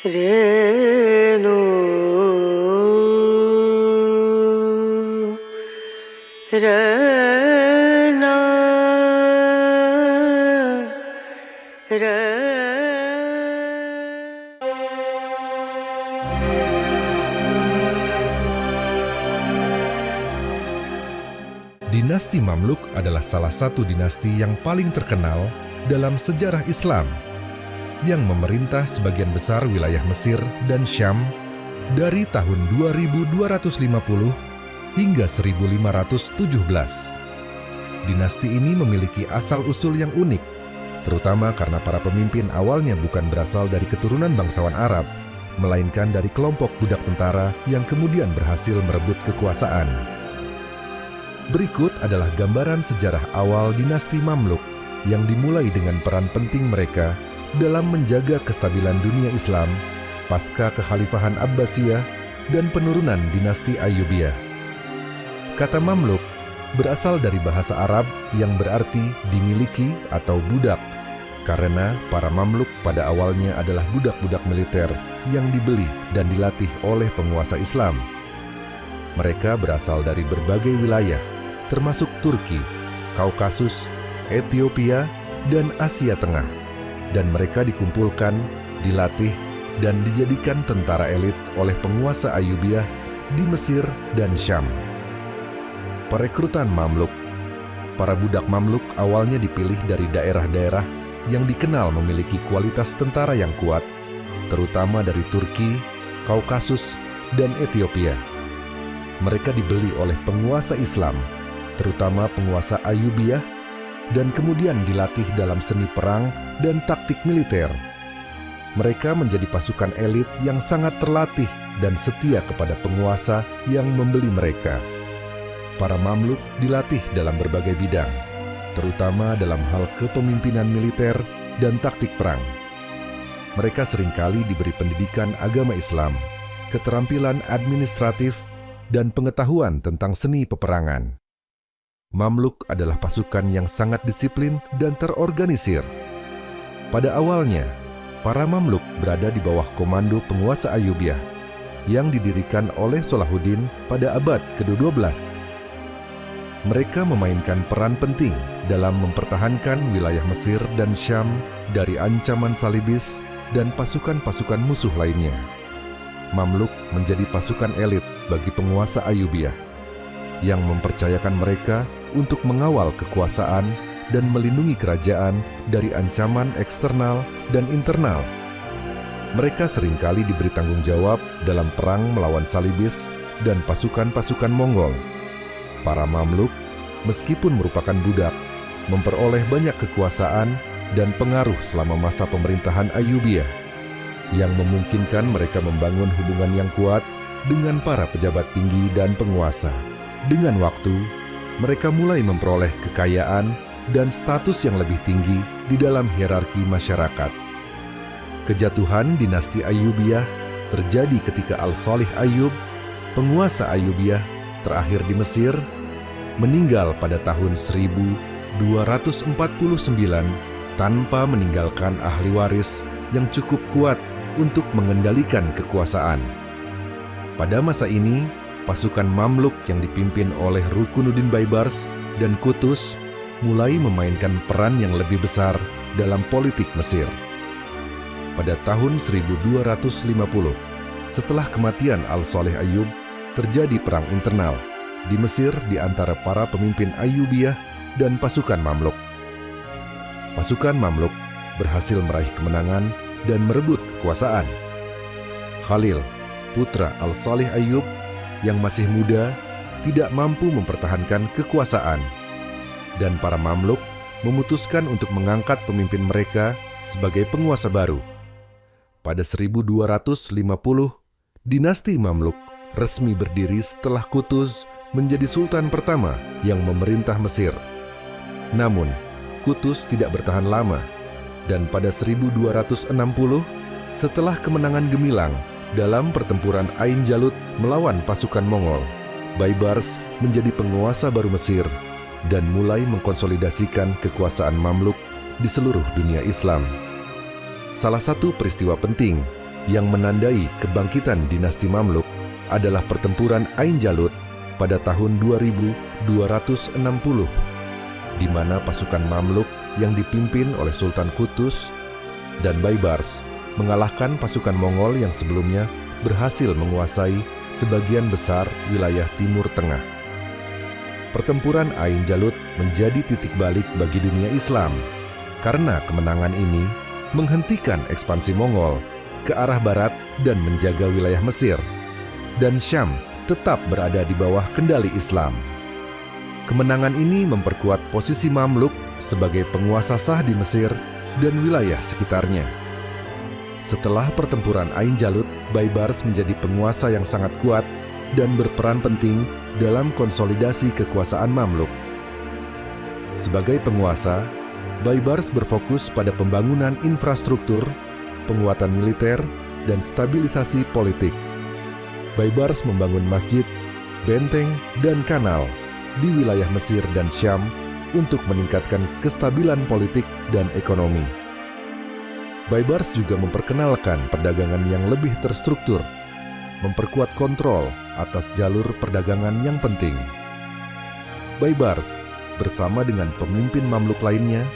Renu Rana Rana. Dinasti Mamluk adalah salah satu dinasti yang paling terkenal dalam sejarah Islam, yang memerintah sebagian besar wilayah Mesir dan Syam dari tahun 2250 hingga 1517. Dinasti ini memiliki asal-usul yang unik, terutama karena para pemimpin awalnya bukan berasal dari keturunan bangsawan Arab, melainkan dari kelompok budak tentara yang kemudian berhasil merebut kekuasaan. Berikut adalah gambaran sejarah awal dinasti Mamluk yang dimulai dengan peran penting mereka dalam menjaga kestabilan dunia Islam pasca kekhalifahan Abbasiyah dan penurunan dinasti Ayyubiyah. Kata Mamluk berasal dari bahasa Arab yang berarti dimiliki atau budak, karena para Mamluk pada awalnya adalah budak-budak militer yang dibeli dan dilatih oleh penguasa Islam. Mereka berasal dari berbagai wilayah, termasuk Turki, Kaukasus, Ethiopia, dan Asia Tengah. Dan mereka dikumpulkan, dilatih, dan dijadikan tentara elit oleh penguasa Ayyubiyah di Mesir dan Syam. Perekrutan Mamluk. Para budak Mamluk awalnya dipilih dari daerah-daerah yang dikenal memiliki kualitas tentara yang kuat, terutama dari Turki, Kaukasus, dan Ethiopia. Mereka dibeli oleh penguasa Islam, terutama penguasa Ayyubiyah, dan kemudian dilatih dalam seni perang dan taktik militer. Mereka menjadi pasukan elit yang sangat terlatih dan setia kepada penguasa yang membeli mereka. Para Mamluk dilatih dalam berbagai bidang, terutama dalam hal kepemimpinan militer dan taktik perang. Mereka seringkali diberi pendidikan agama Islam, keterampilan administratif, dan pengetahuan tentang seni peperangan. Mamluk adalah pasukan yang sangat disiplin dan terorganisir. Pada awalnya, para Mamluk berada di bawah komando penguasa Ayyubiyah yang didirikan oleh Salahuddin pada abad ke-12. Mereka memainkan peran penting dalam mempertahankan wilayah Mesir dan Syam dari ancaman Salibis dan pasukan-pasukan musuh lainnya. Mamluk menjadi pasukan elit bagi penguasa Ayyubiyah yang mempercayakan mereka untuk mengawal kekuasaan dan melindungi kerajaan dari ancaman eksternal dan internal. Mereka seringkali diberi tanggung jawab dalam perang melawan Salibis dan pasukan-pasukan Mongol. Para Mamluk, meskipun merupakan budak, memperoleh banyak kekuasaan dan pengaruh selama masa pemerintahan Ayyubiyah, yang memungkinkan mereka membangun hubungan yang kuat dengan para pejabat tinggi dan penguasa. Dengan waktu, mereka mulai memperoleh kekayaan dan status yang lebih tinggi di dalam hierarki masyarakat. Kejatuhan dinasti Ayyubiyah terjadi ketika Al-Salih Ayyub, penguasa Ayyubiyah terakhir di Mesir, meninggal pada tahun 1249 tanpa meninggalkan ahli waris yang cukup kuat untuk mengendalikan kekuasaan. Pada masa ini, pasukan Mamluk yang dipimpin oleh Rukunuddin Baibars dan Qutuz mulai memainkan peran yang lebih besar dalam politik Mesir. Pada tahun 1250, setelah kematian Al-Salih Ayyub, terjadi perang internal di Mesir di antara para pemimpin Ayyubiyah dan pasukan Mamluk. Pasukan Mamluk berhasil meraih kemenangan dan merebut kekuasaan. Khalil, putra Al-Salih Ayyub, yang masih muda, tidak mampu mempertahankan kekuasaan, dan para Mamluk memutuskan untuk mengangkat pemimpin mereka sebagai penguasa baru. Pada 1250, dinasti Mamluk resmi berdiri setelah Qutuz menjadi sultan pertama yang memerintah Mesir. Namun, Qutuz tidak bertahan lama, dan pada 1260, setelah kemenangan gemilang dalam pertempuran Ain Jalut melawan pasukan Mongol, Baibars menjadi penguasa baru Mesir dan mulai mengkonsolidasikan kekuasaan Mamluk di seluruh dunia Islam. Salah satu peristiwa penting yang menandai kebangkitan dinasti Mamluk adalah pertempuran Ain Jalut pada tahun 2260, di mana pasukan Mamluk yang dipimpin oleh Sultan Qutuz dan Baibars mengalahkan pasukan Mongol yang sebelumnya berhasil menguasai sebagian besar wilayah Timur Tengah. Pertempuran Ain Jalut menjadi titik balik bagi dunia Islam, karena kemenangan ini menghentikan ekspansi Mongol ke arah barat dan menjaga wilayah Mesir, dan Syam tetap berada di bawah kendali Islam. Kemenangan ini memperkuat posisi Mamluk sebagai penguasa sah di Mesir dan wilayah sekitarnya. Setelah pertempuran Ain Jalut, Baibars menjadi penguasa yang sangat kuat dan berperan penting dalam konsolidasi kekuasaan Mamluk. Sebagai penguasa, Baibars berfokus pada pembangunan infrastruktur, penguatan militer, dan stabilisasi politik. Baibars membangun masjid, benteng, dan kanal di wilayah Mesir dan Syam untuk meningkatkan kestabilan politik dan ekonomi. Baibars juga memperkenalkan perdagangan yang lebih terstruktur, memperkuat kontrol atas jalur perdagangan yang penting. Baibars bersama dengan pemimpin Mamluk lainnya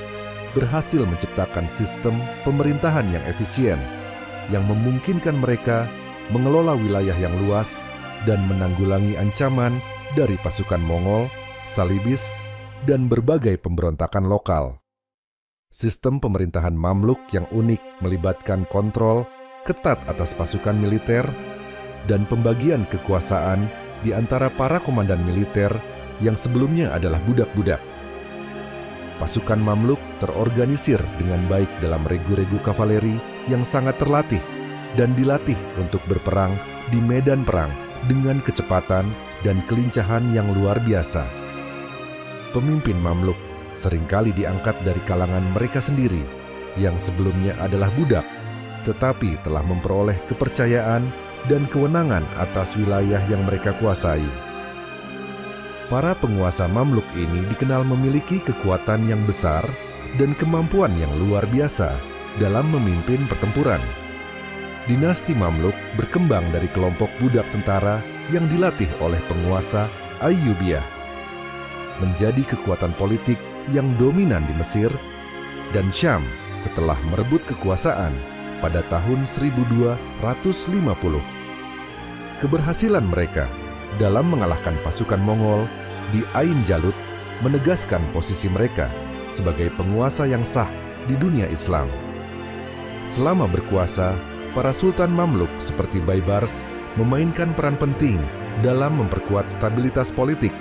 berhasil menciptakan sistem pemerintahan yang efisien yang memungkinkan mereka mengelola wilayah yang luas dan menanggulangi ancaman dari pasukan Mongol, Salibis, dan berbagai pemberontakan lokal. Sistem pemerintahan Mamluk yang unik melibatkan kontrol ketat atas pasukan militer dan pembagian kekuasaan di antara para komandan militer yang sebelumnya adalah budak-budak. Pasukan Mamluk terorganisir dengan baik dalam regu-regu kavaleri yang sangat terlatih dan dilatih untuk berperang di medan perang dengan kecepatan dan kelincahan yang luar biasa. Pemimpin Mamluk seringkali diangkat dari kalangan mereka sendiri yang sebelumnya adalah budak, tetapi telah memperoleh kepercayaan dan kewenangan atas wilayah yang mereka kuasai. Para penguasa Mamluk ini dikenal memiliki kekuatan yang besar dan kemampuan yang luar biasa dalam memimpin pertempuran. Dinasti Mamluk berkembang dari kelompok budak tentara yang dilatih oleh penguasa Ayyubiyah, menjadi kekuatan politik yang dominan di Mesir dan Syam setelah merebut kekuasaan pada tahun 1250. Keberhasilan mereka dalam mengalahkan pasukan Mongol di Ain Jalut menegaskan posisi mereka sebagai penguasa yang sah di dunia Islam. Selama berkuasa, para Sultan Mamluk seperti Baibars memainkan peran penting dalam memperkuat stabilitas politik,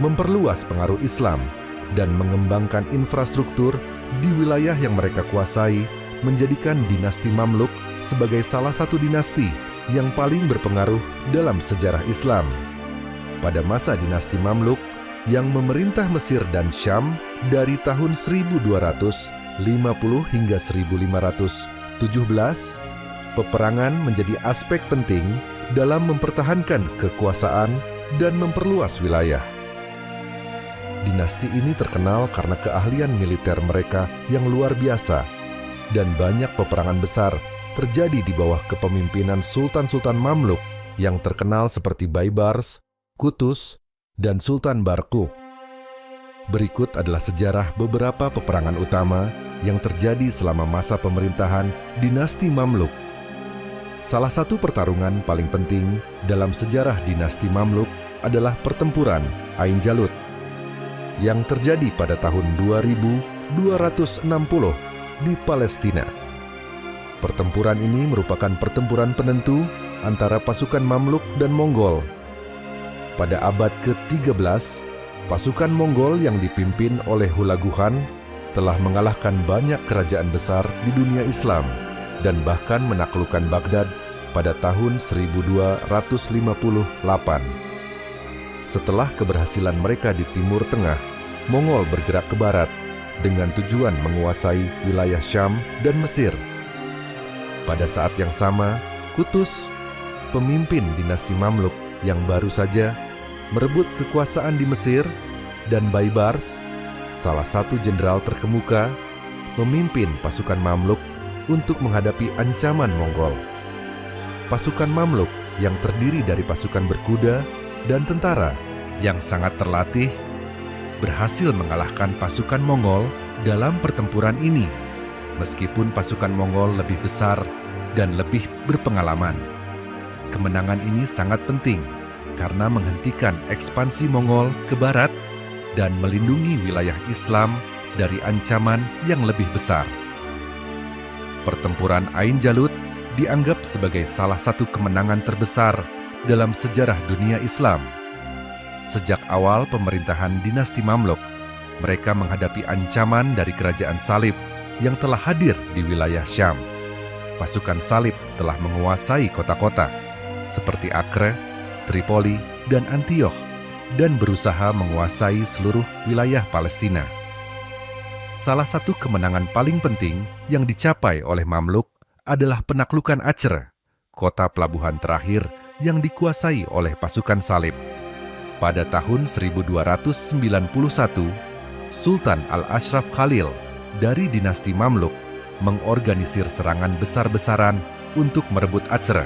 memperluas pengaruh Islam, dan mengembangkan infrastruktur di wilayah yang mereka kuasai, menjadikan dinasti Mamluk sebagai salah satu dinasti yang paling berpengaruh dalam sejarah Islam. Pada masa dinasti Mamluk yang memerintah Mesir dan Syam dari tahun 1250 hingga 1517, peperangan menjadi aspek penting dalam mempertahankan kekuasaan dan memperluas wilayah. Dinasti ini terkenal karena keahlian militer mereka yang luar biasa, dan banyak peperangan besar terjadi di bawah kepemimpinan Sultan-Sultan Mamluk yang terkenal seperti Baibars, Qutuz, dan Sultan Barquq. Berikut adalah sejarah beberapa peperangan utama yang terjadi selama masa pemerintahan dinasti Mamluk. Salah satu pertarungan paling penting dalam sejarah dinasti Mamluk adalah pertempuran Ain Jalut yang terjadi pada tahun 2260 di Palestina. Pertempuran ini merupakan pertempuran penentu antara pasukan Mamluk dan Mongol. Pada abad ke-13, pasukan Mongol yang dipimpin oleh Hulagu Khan telah mengalahkan banyak kerajaan besar di dunia Islam dan bahkan menaklukkan Baghdad pada tahun 1258. Setelah keberhasilan mereka di Timur Tengah, Mongol bergerak ke barat dengan tujuan menguasai wilayah Syam dan Mesir. Pada saat yang sama, Qutuz, pemimpin dinasti Mamluk yang baru saja merebut kekuasaan di Mesir, dan Baibars, salah satu jenderal terkemuka, memimpin pasukan Mamluk untuk menghadapi ancaman Mongol. pasukan Mamluk yang terdiri dari pasukan berkuda dan tentara yang sangat terlatih berhasil mengalahkan pasukan Mongol dalam pertempuran ini, meskipun pasukan Mongol lebih besar dan lebih berpengalaman. Kemenangan ini sangat penting karena menghentikan ekspansi Mongol ke barat dan melindungi wilayah Islam dari ancaman yang lebih besar. Pertempuran Ain Jalut dianggap sebagai salah satu kemenangan terbesar dalam sejarah dunia Islam. Sejak awal pemerintahan dinasti Mamluk, mereka menghadapi ancaman dari kerajaan Salib yang telah hadir di wilayah Syam. Pasukan Salib telah menguasai kota-kota seperti Acre, Tripoli, dan Antioch, dan berusaha menguasai seluruh wilayah Palestina. Salah satu kemenangan paling penting yang dicapai oleh Mamluk adalah penaklukan Acre, kota pelabuhan terakhir yang dikuasai oleh pasukan Salib. Pada tahun 1291, Sultan Al-Ashraf Khalil dari dinasti Mamluk mengorganisir serangan besar-besaran untuk merebut Acre.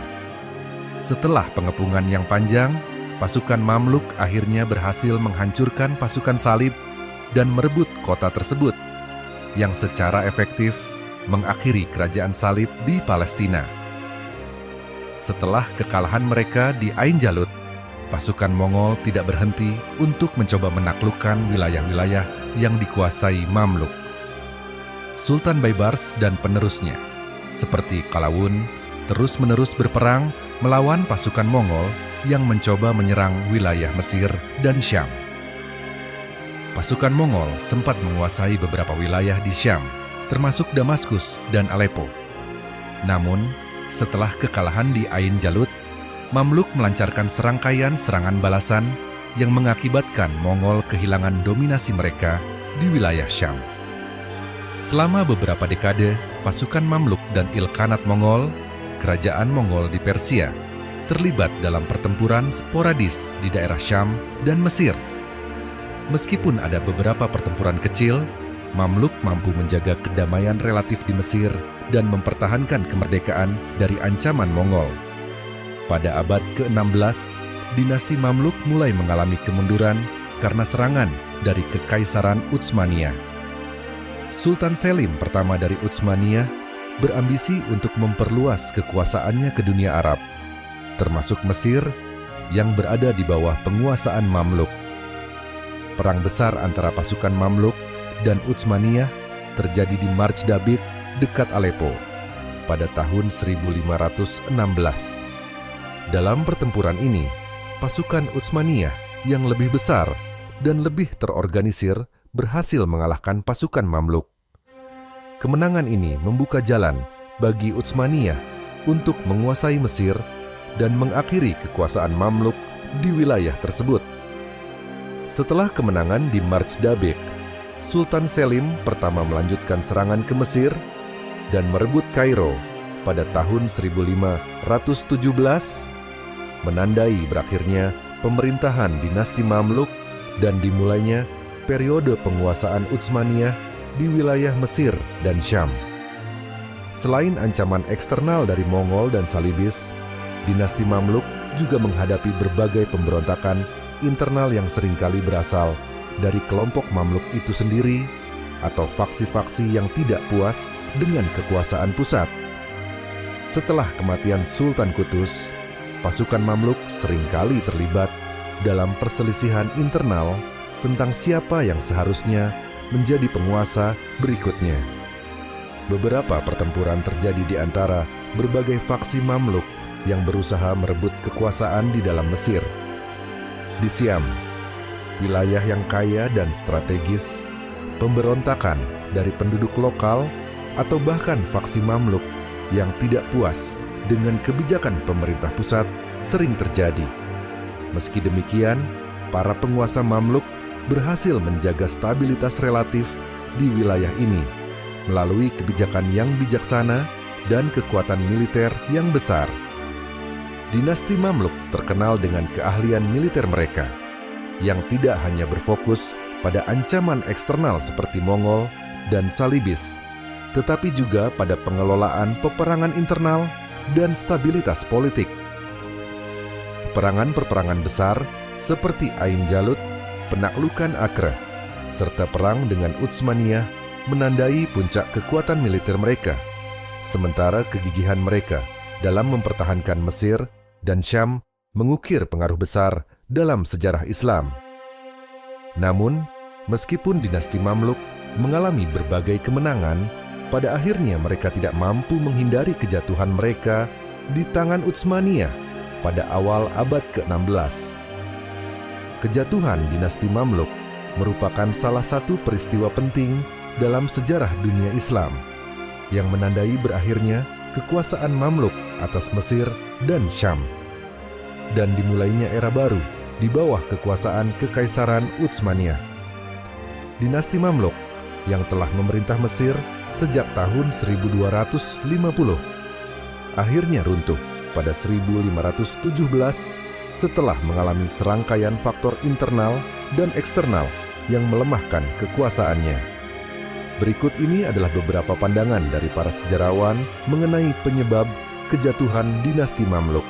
Setelah pengepungan yang panjang, pasukan Mamluk akhirnya berhasil menghancurkan pasukan Salib dan merebut kota tersebut, yang secara efektif mengakhiri kerajaan Salib di Palestina. Setelah kekalahan mereka di Ain Jalut, pasukan Mongol tidak berhenti untuk mencoba menaklukkan wilayah-wilayah yang dikuasai Mamluk. Sultan Baybars dan penerusnya, seperti Qalawun, terus-menerus berperang melawan pasukan Mongol yang mencoba menyerang wilayah Mesir dan Syam. Pasukan Mongol sempat menguasai beberapa wilayah di Syam, termasuk Damaskus dan Aleppo. Namun, setelah kekalahan di Ain Jalut, Mamluk melancarkan serangkaian serangan balasan yang mengakibatkan Mongol kehilangan dominasi mereka di wilayah Syam. Selama beberapa dekade, pasukan Mamluk dan Ilkhanat Mongol, kerajaan Mongol di Persia, terlibat dalam pertempuran sporadis di daerah Syam dan Mesir. Meskipun ada beberapa pertempuran kecil, Mamluk mampu menjaga kedamaian relatif di Mesir dan mempertahankan kemerdekaan dari ancaman Mongol. Pada abad ke-16, dinasti Mamluk mulai mengalami kemunduran karena serangan dari Kekaisaran Utsmaniyah. Sultan Selim pertama dari Utsmaniyah berambisi untuk memperluas kekuasaannya ke dunia Arab, termasuk Mesir yang berada di bawah penguasaan Mamluk. Perang besar antara pasukan Mamluk dan Utsmaniyah terjadi di Marj Dabik dekat Aleppo pada tahun 1516. Dalam pertempuran ini, pasukan Utsmaniyah yang lebih besar dan lebih terorganisir berhasil mengalahkan pasukan Mamluk. Kemenangan ini membuka jalan bagi Utsmaniyah untuk menguasai Mesir dan mengakhiri kekuasaan Mamluk di wilayah tersebut. Setelah kemenangan di Marj Dabik, Sultan Selim pertama melanjutkan serangan ke Mesir dan merebut Kairo pada tahun 1517, menandai berakhirnya pemerintahan dinasti Mamluk dan dimulainya periode penguasaan Utsmaniyah di wilayah Mesir dan Syam. Selain ancaman eksternal dari Mongol dan Salibis, dinasti Mamluk juga menghadapi berbagai pemberontakan internal yang seringkali berasal dari kelompok Mamluk itu sendiri atau faksi-faksi yang tidak puas dengan kekuasaan pusat. Setelah kematian Sultan Qutus, pasukan Mamluk seringkali terlibat dalam perselisihan internal tentang siapa yang seharusnya menjadi penguasa berikutnya. Beberapa pertempuran terjadi di antara berbagai faksi Mamluk yang berusaha merebut kekuasaan di dalam Mesir. Di Siam, wilayah yang kaya dan strategis, pemberontakan dari penduduk lokal atau bahkan faksi Mamluk yang tidak puas dengan kebijakan pemerintah pusat sering terjadi. Meski demikian, para penguasa Mamluk berhasil menjaga stabilitas relatif di wilayah ini melalui kebijakan yang bijaksana dan kekuatan militer yang besar. Dinasti Mamluk terkenal dengan keahlian militer mereka yang tidak hanya berfokus pada ancaman eksternal seperti Mongol dan Salibis, tetapi juga pada pengelolaan peperangan internal dan stabilitas politik. Peperangan-peperangan besar seperti Ain Jalut, penaklukan Acre, serta perang dengan Utsmaniyah menandai puncak kekuatan militer mereka, sementara kegigihan mereka dalam mempertahankan Mesir dan Syam mengukir pengaruh besar dalam sejarah Islam. Namun, meskipun dinasti Mamluk mengalami berbagai kemenangan, pada akhirnya mereka tidak mampu menghindari kejatuhan mereka di tangan Utsmaniyah pada awal abad ke-16. Kejatuhan dinasti Mamluk merupakan salah satu peristiwa penting dalam sejarah dunia Islam yang menandai berakhirnya kekuasaan Mamluk atas Mesir dan Syam, dan dimulainya era baru di bawah kekuasaan Kekaisaran Utsmaniyah. Dinasti Mamluk yang telah memerintah Mesir sejak tahun 1250 akhirnya runtuh pada 1517 setelah mengalami serangkaian faktor internal dan eksternal yang melemahkan kekuasaannya. Berikut ini adalah beberapa pandangan dari para sejarawan mengenai penyebab kejatuhan dinasti Mamluk.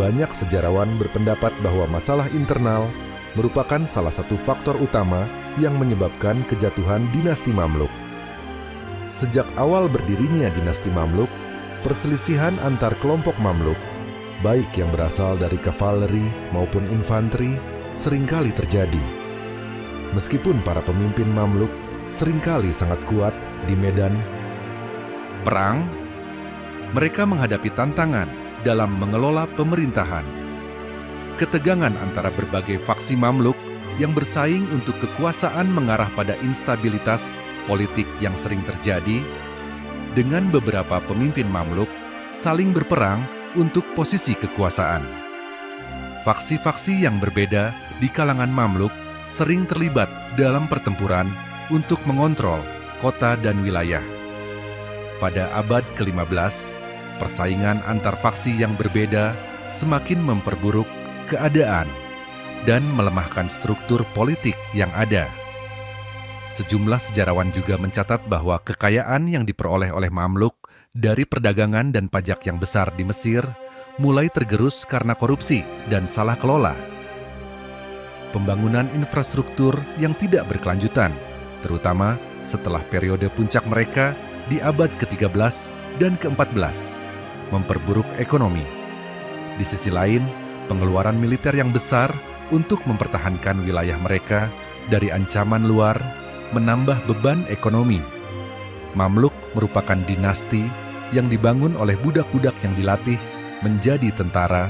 Banyak sejarawan berpendapat bahwa masalah internal merupakan salah satu faktor utama yang menyebabkan kejatuhan dinasti Mamluk. Sejak awal berdirinya dinasti Mamluk, perselisihan antar kelompok Mamluk, baik yang berasal dari kavaleri maupun infanteri, seringkali terjadi. Meskipun para pemimpin Mamluk seringkali sangat kuat di medan perang, mereka menghadapi tantangan dalam mengelola pemerintahan. Ketegangan antara berbagai faksi Mamluk yang bersaing untuk kekuasaan mengarah pada instabilitas politik yang sering terjadi, dengan beberapa pemimpin Mamluk saling berperang untuk posisi kekuasaan. Faksi-faksi yang berbeda di kalangan Mamluk sering terlibat dalam pertempuran untuk mengontrol kota dan wilayah. Pada abad ke-15, persaingan antar faksi yang berbeda semakin memperburuk keadaan dan melemahkan struktur politik yang ada. Sejumlah sejarawan juga mencatat bahwa kekayaan yang diperoleh oleh Mamluk dari perdagangan dan pajak yang besar di Mesir mulai tergerus karena korupsi dan salah kelola. Pembangunan infrastruktur yang tidak berkelanjutan, terutama setelah periode puncak mereka di abad ke-13 dan ke-14, memperburuk ekonomi. Di sisi lain, pengeluaran militer yang besar untuk mempertahankan wilayah mereka dari ancaman luar menambah beban ekonomi. Mamluk merupakan dinasti yang dibangun oleh budak-budak yang dilatih menjadi tentara,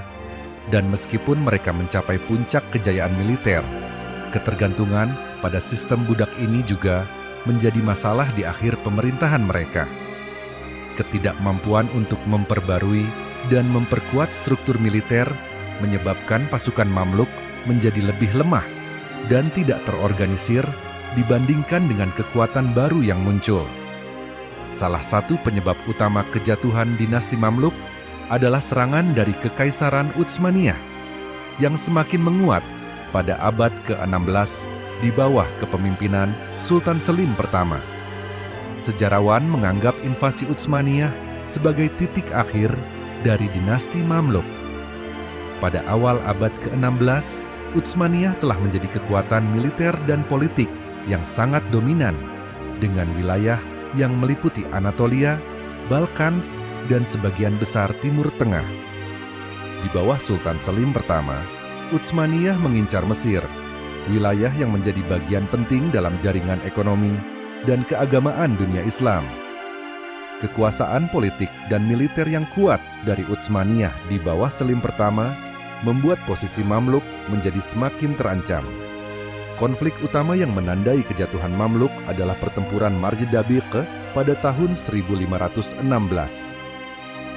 dan meskipun mereka mencapai puncak kejayaan militer, ketergantungan pada sistem budak ini juga menjadi masalah di akhir pemerintahan mereka. Ketidakmampuan untuk memperbarui dan memperkuat struktur militer menyebabkan pasukan Mamluk menjadi lebih lemah dan tidak terorganisir dibandingkan dengan kekuatan baru yang muncul. Salah satu penyebab utama kejatuhan dinasti Mamluk adalah serangan dari Kekaisaran Utsmaniyah yang semakin menguat pada abad ke-16 di bawah kepemimpinan Sultan Selim pertama. Sejarawan menganggap invasi Utsmaniyah sebagai titik akhir dari dinasti Mamluk. Pada awal abad ke-16, Utsmaniyah telah menjadi kekuatan militer dan politik yang sangat dominan dengan wilayah yang meliputi Anatolia, Balkans, dan sebagian besar Timur Tengah. Di bawah Sultan Selim pertama, Utsmaniyah mengincar Mesir, wilayah yang menjadi bagian penting dalam jaringan ekonomi dan keagamaan dunia Islam. Kekuasaan politik dan militer yang kuat dari Utsmaniyah di bawah Selim pertama membuat posisi Mamluk menjadi semakin terancam. Konflik utama yang menandai kejatuhan Mamluk adalah pertempuran Marj Dabiq pada tahun 1516.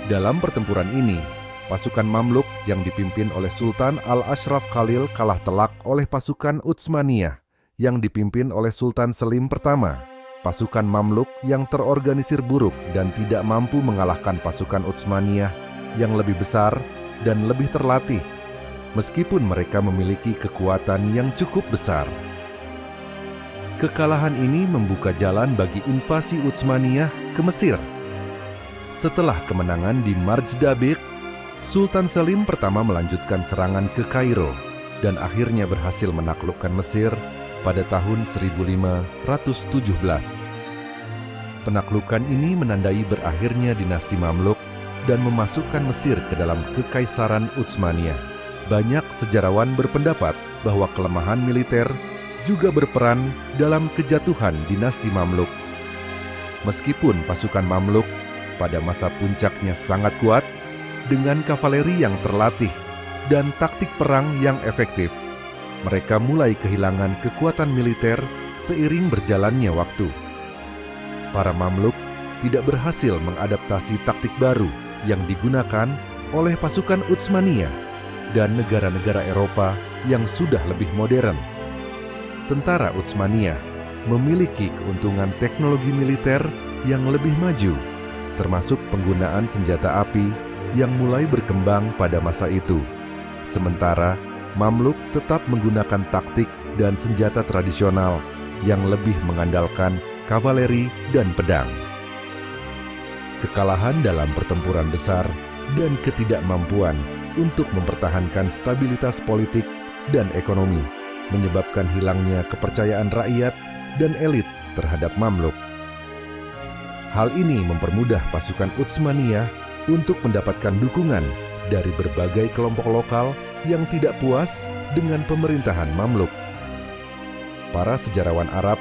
Dalam pertempuran ini, pasukan Mamluk yang dipimpin oleh Sultan Al-Ashraf Khalil kalah telak oleh pasukan Utsmaniyah yang dipimpin oleh Sultan Selim pertama. Pasukan Mamluk yang terorganisir buruk dan tidak mampu mengalahkan pasukan Utsmaniyah yang lebih besar dan lebih terlatih, meskipun mereka memiliki kekuatan yang cukup besar. Kekalahan ini membuka jalan bagi invasi Utsmaniyah ke Mesir. Setelah kemenangan di Marj Dabiq, Sultan Selim pertama melanjutkan serangan ke Kairo dan akhirnya berhasil menaklukkan Mesir pada tahun 1517. Penaklukan ini menandai berakhirnya dinasti Mamluk dan memasukkan Mesir ke dalam Kekaisaran Utsmaniyah. Banyak sejarawan berpendapat bahwa kelemahan militer juga berperan dalam kejatuhan dinasti Mamluk. Meskipun pasukan Mamluk pada masa puncaknya sangat kuat, dengan kavaleri yang terlatih dan taktik perang yang efektif, mereka mulai kehilangan kekuatan militer seiring berjalannya waktu. Para Mamluk tidak berhasil mengadaptasi taktik baru yang digunakan oleh pasukan Utsmaniyah dan negara-negara Eropa yang sudah lebih modern. Tentara Utsmaniyah memiliki keuntungan teknologi militer yang lebih maju, termasuk penggunaan senjata api yang mulai berkembang pada masa itu. Sementara Mamluk tetap menggunakan taktik dan senjata tradisional yang lebih mengandalkan kavaleri dan pedang. Kekalahan dalam pertempuran besar dan ketidakmampuan untuk mempertahankan stabilitas politik dan ekonomi menyebabkan hilangnya kepercayaan rakyat dan elit terhadap Mamluk. Hal ini mempermudah pasukan Utsmaniyah untuk mendapatkan dukungan dari berbagai kelompok lokal yang tidak puas dengan pemerintahan Mamluk. Para sejarawan Arab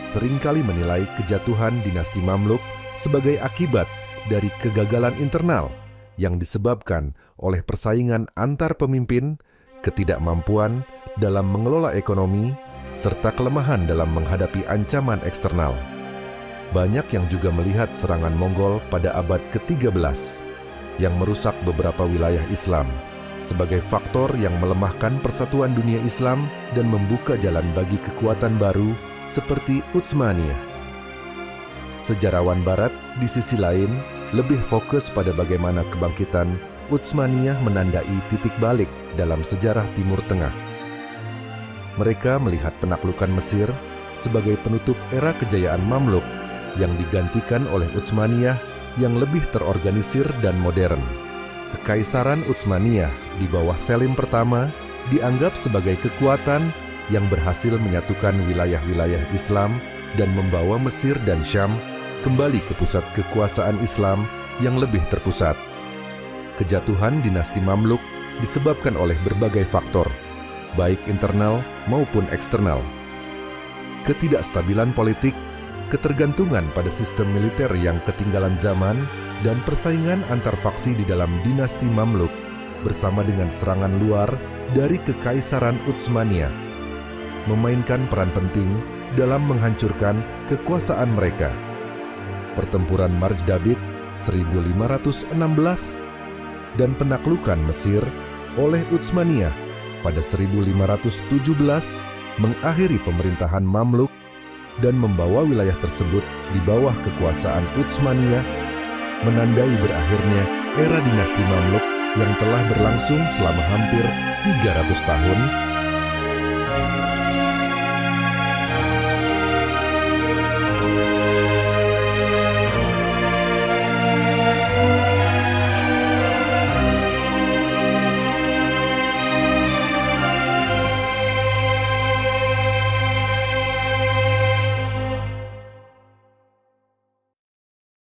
seringkali menilai kejatuhan dinasti Mamluk sebagai akibat dari kegagalan internal yang disebabkan oleh persaingan antar pemimpin, ketidakmampuan dalam mengelola ekonomi, serta kelemahan dalam menghadapi ancaman eksternal. Banyak yang juga melihat serangan Mongol pada abad ke-13 yang merusak beberapa wilayah Islam sebagai faktor yang melemahkan persatuan dunia Islam dan membuka jalan bagi kekuatan baru seperti Utsmaniyah. Sejarawan Barat di sisi lain lebih fokus pada bagaimana kebangkitan Utsmaniyah menandai titik balik dalam sejarah Timur Tengah. Mereka melihat penaklukan Mesir sebagai penutup era kejayaan Mamluk yang digantikan oleh Utsmaniyah yang lebih terorganisir dan modern. Kekaisaran Utsmaniyah di bawah Selim pertama dianggap sebagai kekuatan yang berhasil menyatukan wilayah-wilayah Islam dan membawa Mesir dan Syam kembali ke pusat kekuasaan Islam yang lebih terpusat. Kejatuhan dinasti Mamluk disebabkan oleh berbagai faktor, baik internal maupun eksternal. Ketidakstabilan politik, ketergantungan pada sistem militer yang ketinggalan zaman, dan persaingan antar faksi di dalam dinasti Mamluk bersama dengan serangan luar dari Kekaisaran Utsmaniyah memainkan peran penting dalam menghancurkan kekuasaan mereka. Pertempuran Marj Dabiq 1516 dan penaklukan Mesir oleh Utsmaniyah pada 1517 mengakhiri pemerintahan Mamluk dan membawa wilayah tersebut di bawah kekuasaan Utsmaniyah, menandai berakhirnya era dinasti Mamluk yang telah berlangsung selama hampir 300 tahun.